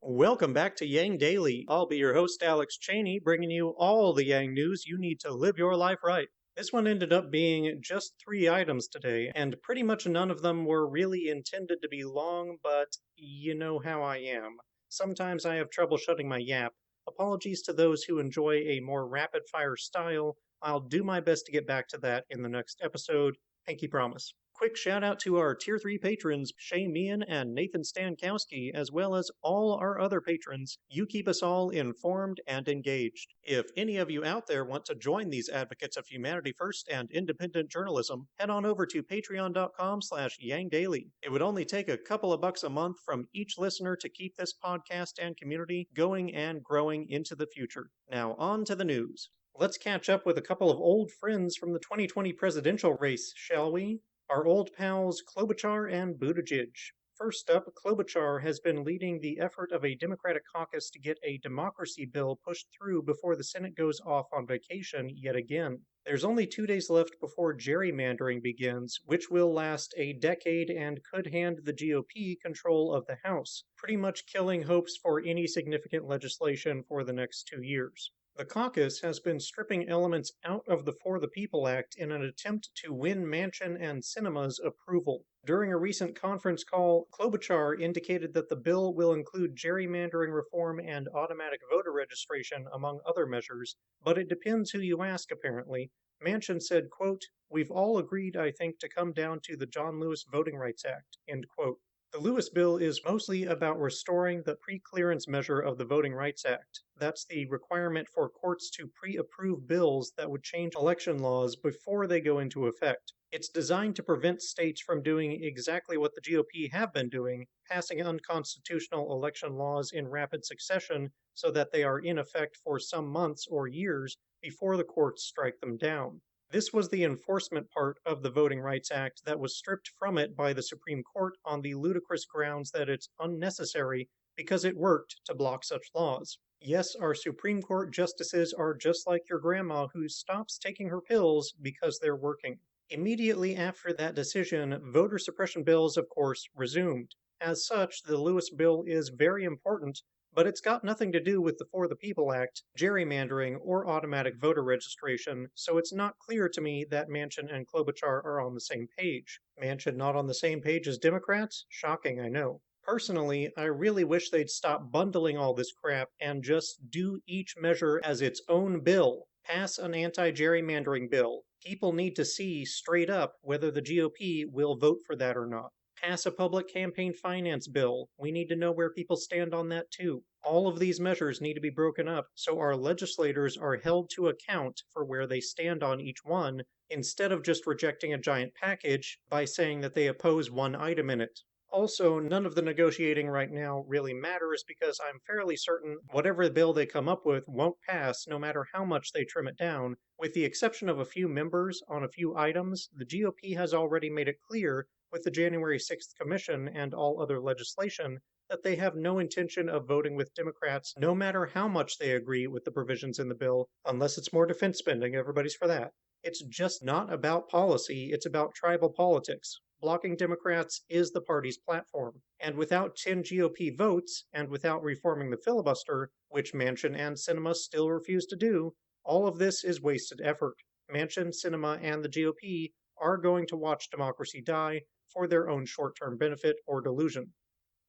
Welcome back to Yang Daily. I'll be your host, Alex Cheney, bringing you all the Yang news you need to live your life right. This one ended up being just 3 items today, and pretty much none of them were really intended to be long, but you know how I am. Sometimes I have trouble shutting my yap. Apologies to those who enjoy a more rapid fire style. I'll do my best to get back to that in the next episode. Pinky promise. Quick shout out to our Tier 3 patrons, Shay Meehan and Nathan Stankowski, as well as all our other patrons. You keep us all informed and engaged. If any of you out there want to join these advocates of humanity first and independent journalism, head on over to patreon.com/YangDaily. It would only take a couple of bucks a month from each listener to keep this podcast and community going and growing into the future. Now on to the news. Let's catch up with a couple of old friends from the 2020 presidential race, shall we? Our old pals Klobuchar and Buttigieg. First up, Klobuchar has been leading the effort of a Democratic caucus to get a democracy bill pushed through before the Senate goes off on vacation yet again. There's only 2 days left before gerrymandering begins, which will last a decade and could hand the GOP control of the House, pretty much killing hopes for any significant legislation for the next 2 years. The caucus has been stripping elements out of the For the People Act in an attempt to win Manchin and Sinema's approval. During a recent conference call, Klobuchar indicated that the bill will include gerrymandering reform and automatic voter registration, among other measures, but it depends who you ask, apparently. Manchin said, quote, "We've all agreed, I think, to come down to the John Lewis Voting Rights Act," end quote. The Lewis bill is mostly about restoring the pre-clearance measure of the Voting Rights Act. That's the requirement for courts to pre-approve bills that would change election laws before they go into effect. It's designed to prevent states from doing exactly what the GOP have been doing, passing unconstitutional election laws in rapid succession so that they are in effect for some months or years before the courts strike them down. This was the enforcement part of the Voting Rights Act that was stripped from it by the Supreme Court on the ludicrous grounds that it's unnecessary because it worked to block such laws. Yes, our Supreme Court justices are just like your grandma who stops taking her pills because they're working. Immediately after that decision, voter suppression bills, of course, resumed. As such, the Lewis bill is very important, but it's got nothing to do with the For the People Act, gerrymandering, or automatic voter registration, so it's not clear to me that Manchin and Klobuchar are on the same page. Manchin not on the same page as Democrats? Shocking, I know. Personally, I really wish they'd stop bundling all this crap and just do each measure as its own bill. Pass an anti-gerrymandering bill. People need to see straight up whether the GOP will vote for that or not. Pass a public campaign finance bill. We need to know where people stand on that too. All of these measures need to be broken up so our legislators are held to account for where they stand on each one, instead of just rejecting a giant package by saying that they oppose one item in it. Also, none of the negotiating right now really matters because I'm fairly certain whatever bill they come up with won't pass no matter how much they trim it down. With the exception of a few members on a few items, the GOP has already made it clear with the January 6th Commission and all other legislation that they have no intention of voting with Democrats no matter how much they agree with the provisions in the bill, unless it's more defense spending. Everybody's for that. It's just not about policy, it's about tribal politics. Blocking Democrats is the party's platform. And without 10 GOP votes, and without reforming the filibuster, which Manchin and Sinema still refuse to do, all of this is wasted effort. Manchin, Sinema, and the GOP are going to watch democracy die for their own short-term benefit or delusion.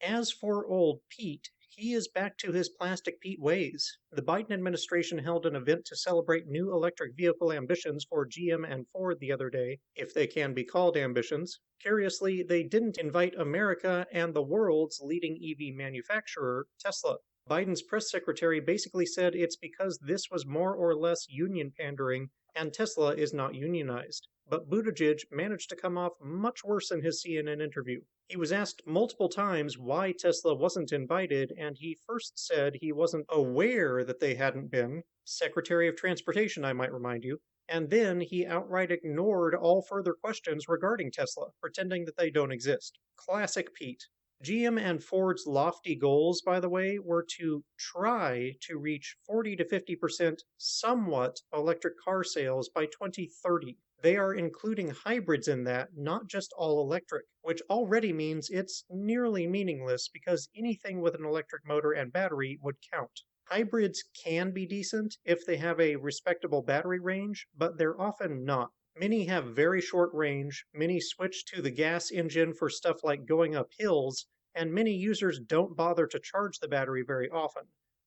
As for old Pete, he is back to his plastic Pete ways. The Biden administration held an event to celebrate new electric vehicle ambitions for GM and Ford the other day, if they can be called ambitions. Curiously, they didn't invite America and the world's leading EV manufacturer, Tesla. Biden's press secretary basically said it's because this was more or less union pandering and Tesla is not unionized. But Buttigieg managed to come off much worse in his CNN interview. He was asked multiple times why Tesla wasn't invited, and he first said he wasn't aware that they hadn't been. Secretary of Transportation, I might remind you. And then he outright ignored all further questions regarding Tesla, pretending that they don't exist. Classic Pete. GM and Ford's lofty goals, by the way, were to try to reach 40 to 50% somewhat electric car sales by 2030. They are including hybrids in that, not just all electric, which already means it's nearly meaningless because anything with an electric motor and battery would count. Hybrids can be decent if they have a respectable battery range, but they're often not. Many have very short range, many switch to the gas engine for stuff like going up hills, and many users don't bother to charge the battery very often.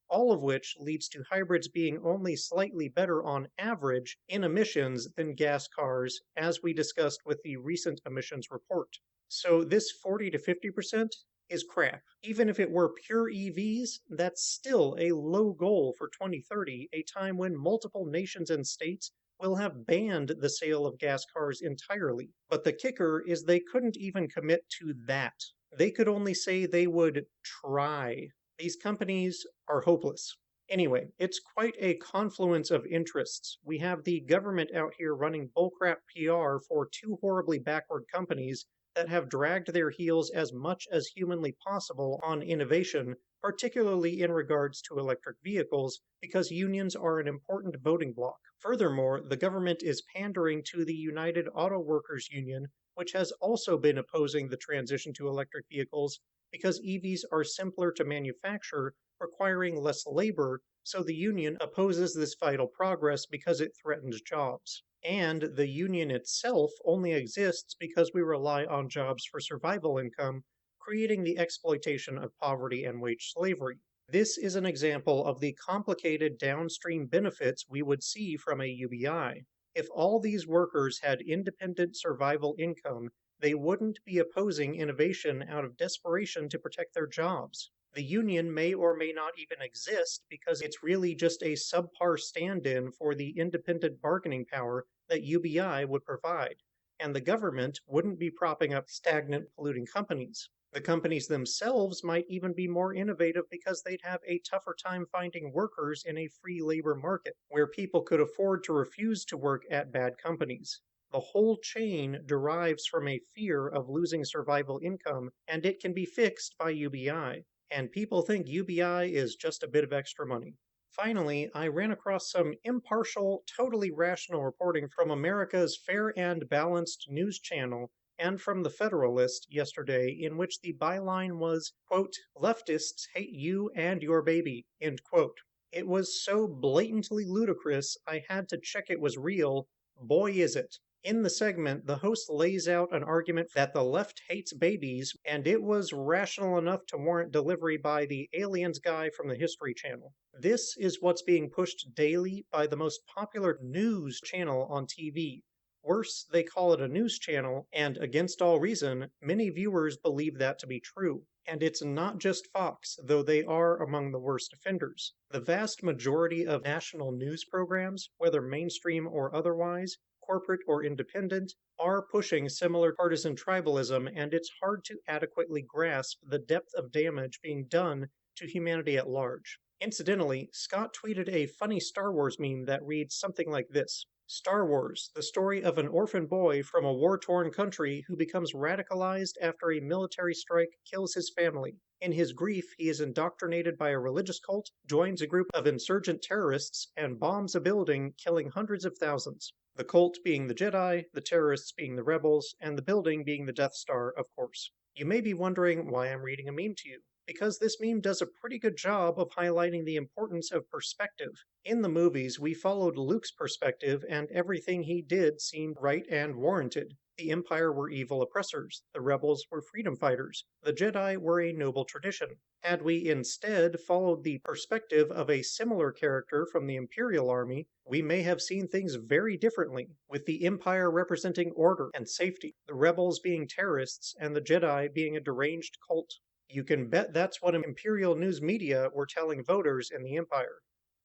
All of which leads to hybrids being only slightly better on average in emissions than gas cars, as we discussed with the recent emissions report. So this 40 to 50% is crap. Even if it were pure EVs, that's still a low goal for 2030, a time when multiple nations and states will have banned the sale of gas cars entirely. But the kicker is they couldn't even commit to that. They could only say they would try. These companies are hopeless. Anyway, it's quite a confluence of interests. We have the government out here running bullcrap PR for two horribly backward companies that have dragged their heels as much as humanly possible on innovation, particularly in regards to electric vehicles, because unions are an important voting bloc. Furthermore, the government is pandering to the United Auto Workers Union, which has also been opposing the transition to electric vehicles because EVs are simpler to manufacture, requiring less labor, so the union opposes this vital progress because it threatens jobs. And the union itself only exists because we rely on jobs for survival income, creating the exploitation of poverty and wage slavery. This is an example of the complicated downstream benefits we would see from a UBI. If all these workers had independent survival income, they wouldn't be opposing innovation out of desperation to protect their jobs. The union may or may not even exist because it's really just a subpar stand-in for the independent bargaining power that UBI would provide, and the government wouldn't be propping up stagnant, polluting companies. The companies themselves might even be more innovative because they'd have a tougher time finding workers in a free labor market, where people could afford to refuse to work at bad companies. The whole chain derives from a fear of losing survival income, and it can be fixed by UBI. And people think UBI is just a bit of extra money. Finally, I ran across some impartial, totally rational reporting from America's Fair and Balanced news channel and from the Federalist yesterday, in which the byline was, quote, "Leftists hate you and your baby," end quote. It was so blatantly ludicrous, I had to check it was real. Boy, is it. In the segment, the host lays out an argument that the left hates babies, and it was rational enough to warrant delivery by the Aliens guy from the History Channel. This is what's being pushed daily by the most popular news channel on TV. Worse, they call it a news channel, and against all reason, many viewers believe that to be true. And it's not just Fox, though they are among the worst offenders. The vast majority of national news programs, whether mainstream or otherwise, corporate or independent, are pushing similar partisan tribalism, and it's hard to adequately grasp the depth of damage being done to humanity at large. Incidentally, Scott tweeted a funny Star Wars meme that reads something like this: Star Wars, the story of an orphan boy from a war-torn country who becomes radicalized after a military strike kills his family. In his grief, he is indoctrinated by a religious cult, joins a group of insurgent terrorists, and bombs a building, killing hundreds of thousands. The cult being the Jedi, the terrorists being the rebels, and the building being the Death Star, of course. You may be wondering why I'm reading a meme to you. Because this meme does a pretty good job of highlighting the importance of perspective. In the movies, we followed Luke's perspective, and everything he did seemed right and warranted. The Empire were evil oppressors, the rebels were freedom fighters, the Jedi were a noble tradition. Had we instead followed the perspective of a similar character from the Imperial Army, we may have seen things very differently, with the Empire representing order and safety, the rebels being terrorists, and the Jedi being a deranged cult. You can bet that's what Imperial news media were telling voters in the Empire.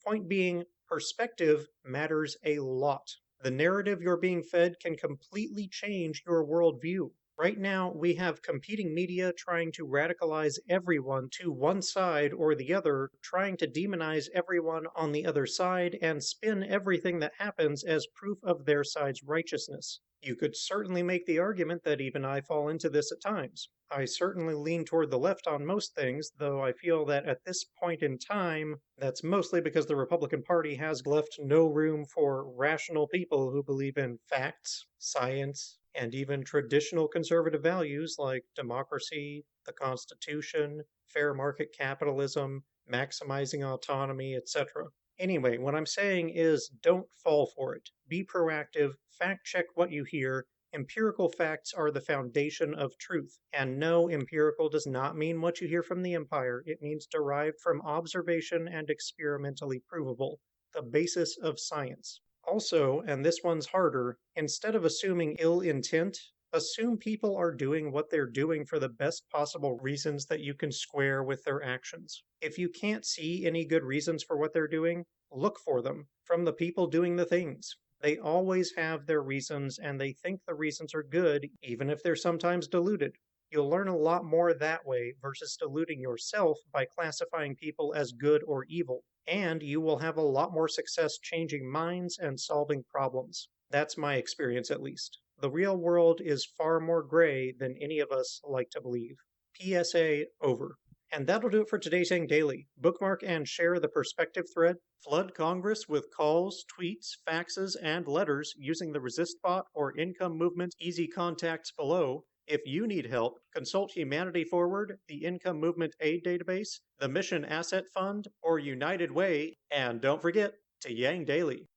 Point being, perspective matters a lot. The narrative you're being fed can completely change your worldview. Right now, we have competing media trying to radicalize everyone to one side or the other, trying to demonize everyone on the other side and spin everything that happens as proof of their side's righteousness. You could certainly make the argument that even I fall into this at times. I certainly lean toward the left on most things, though I feel that at this point in time, that's mostly because the Republican Party has left no room for rational people who believe in facts, science, and even traditional conservative values like democracy, the Constitution, fair market capitalism, maximizing autonomy, etc. Anyway, what I'm saying is don't fall for it. Be proactive, fact check what you hear. Empirical facts are the foundation of truth. And no, empirical does not mean what you hear from the empire. It means derived from observation and experimentally provable, the basis of science. Also, and this one's harder, instead of assuming ill intent, assume people are doing what they're doing for the best possible reasons that you can square with their actions. If you can't see any good reasons for what they're doing, look for them from the people doing the things. They always have their reasons, and they think the reasons are good, even if they're sometimes diluted. You'll learn a lot more that way versus deluding yourself by classifying people as good or evil. And you will have a lot more success changing minds and solving problems. That's my experience, at least. The real world is far more gray than any of us like to believe. PSA over. And that'll do it for today's Yang Daily. Bookmark and share the perspective thread. Flood Congress with calls, tweets, faxes, and letters using the Resist bot or Income Movement easy contacts below. If you need help, consult Humanity Forward, the Income Movement Aid Database, the Mission Asset Fund, or United Way, and don't forget to Yang Daily.